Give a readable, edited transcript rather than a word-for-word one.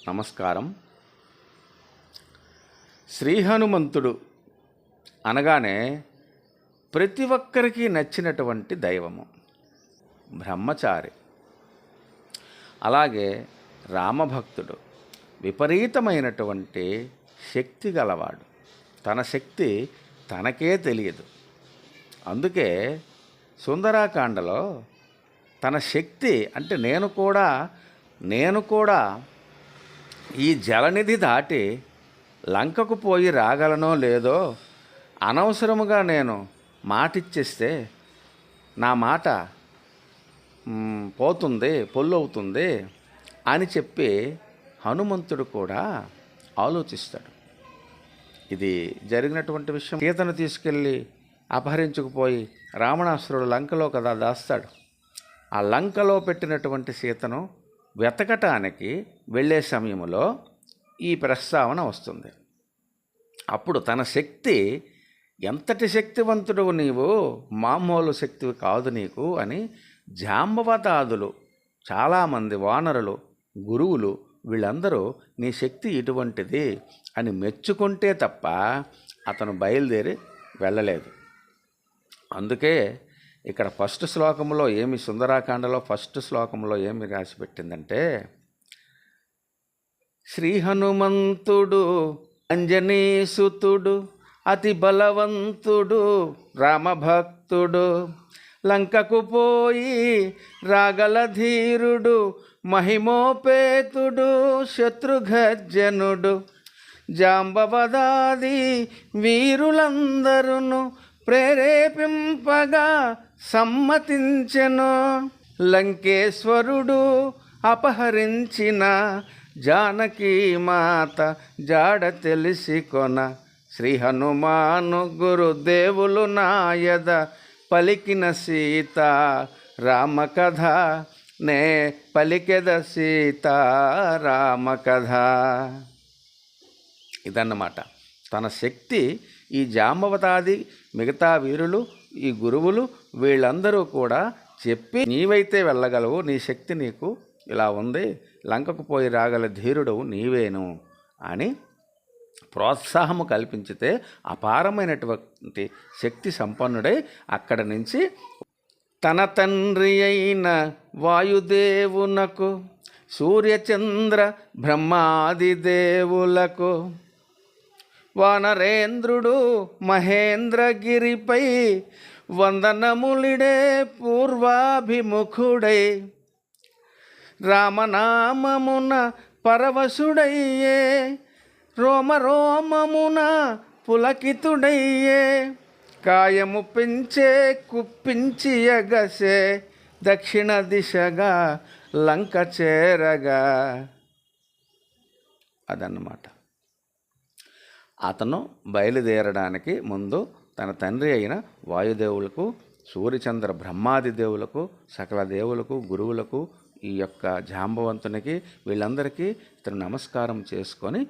నమస్కారం. శ్రీ హనుమంతుడు అనగానే ప్రతి ఒక్కరికి నచ్చినటువంటి దైవము బ్రహ్మచారి. అలాగే రామభక్తుడు విపరీతమైనటువంటి శక్తి గలవాడు. తన శక్తి తనకే తెలియదు. అందుకే సుందరాకాండలో తన శక్తి అంటే నేను కూడా ఈ జలనిధి దాటి లంకకు పోయి రాగలనో లేదో, అనవసరముగా నేను మాటిచ్చేస్తే నా మాట పోతుంది, పొల్లవుతుంది అని చెప్పి హనుమంతుడు కూడా ఆలోచిస్తాడు. ఇది జరిగినటువంటి విషయం. సీతను తీసుకెళ్ళి అపహరించుకుపోయి రావణాసురుడు లంకలో కదా దాస్తాడు. ఆ లంకలో పెట్టినటువంటి సీతను వెతకటానికి వెళ్ళే సమయంలో ఈ ప్రస్తావన వస్తుంది. అప్పుడు తన శక్తి, ఎంతటి శక్తివంతుడు నీవు, మామూలు శక్తి కాదు నీకు అని జాంబవతాదులు, చాలామంది వానరులు, గురువులు వీళ్ళందరూ నీ శక్తి ఇటువంటిది అని మెచ్చుకుంటే తప్ప అతను బయలుదేరి వెళ్ళలేదు. అందుకే ఇక్కడ ఫస్ట్ శ్లోకంలో ఏమి, సుందరాకాండలో ఫస్ట్ శ్లోకంలో ఏమి రాసి పెట్టిందంటే, శ్రీ హనుమంతుడు అంజనీసుతుడు అతి బలవంతుడు రామభక్తుడు లంకకు పోయి రాగల ధీరుడు మహిమోపేతుడు శత్రుఘ్నుడు జాంబవదాది వీరులందరును ప్రేరేపింపగా సమ్మతించెను. లంకేశ్వరుడు అపహరించిన జానకీ మాత జాడ తెలిసి కొన శ్రీ హనుమాను గురుదేవులు నాయద పలికిన సీత రామ కథ నే పలికెద సీత రామ కథ. ఇదన్నమాట తన శక్తి. ఈ జాంబవతాది మిగతా వీరులు, ఈ గురువులు వీళ్ళందరూ కూడా చెప్పి, నీవైతే వెళ్ళగలవు, నీ శక్తి నీకు ఇలా ఉంది, లంకకు పోయి రాగల ధీరుడు నీవేను అని ప్రోత్సాహము కల్పించితే అపారమైనటువంటి శక్తి సంపన్నుడై అక్కడి నుంచి తన తండ్రి అయిన వాయుదేవునకు, సూర్యచంద్ర బ్రహ్మాది దేవులకు, వానరేంద్రుడు మహేంద్రగిరిపై వందనములిడే పూర్వాభిముఖుడై రామనామమున పరవశుడయ్యే రోమరోమమున పులకితుడయ్యే కాయము పెంచే కుప్పించి ఎగసే దక్షిణ దిశగా లంక చేరగా. అదన్నమాట. అతను బయలుదేరడానికి ముందు తన తండ్రి అయిన వాయుదేవులకు, సూర్యచంద్ర బ్రహ్మాది దేవులకు, సకల దేవులకు, గురువులకు, ఈ యొక్క జాంబవంతునికి వీళ్ళందరికీ ఇతను నమస్కారం చేసుకొని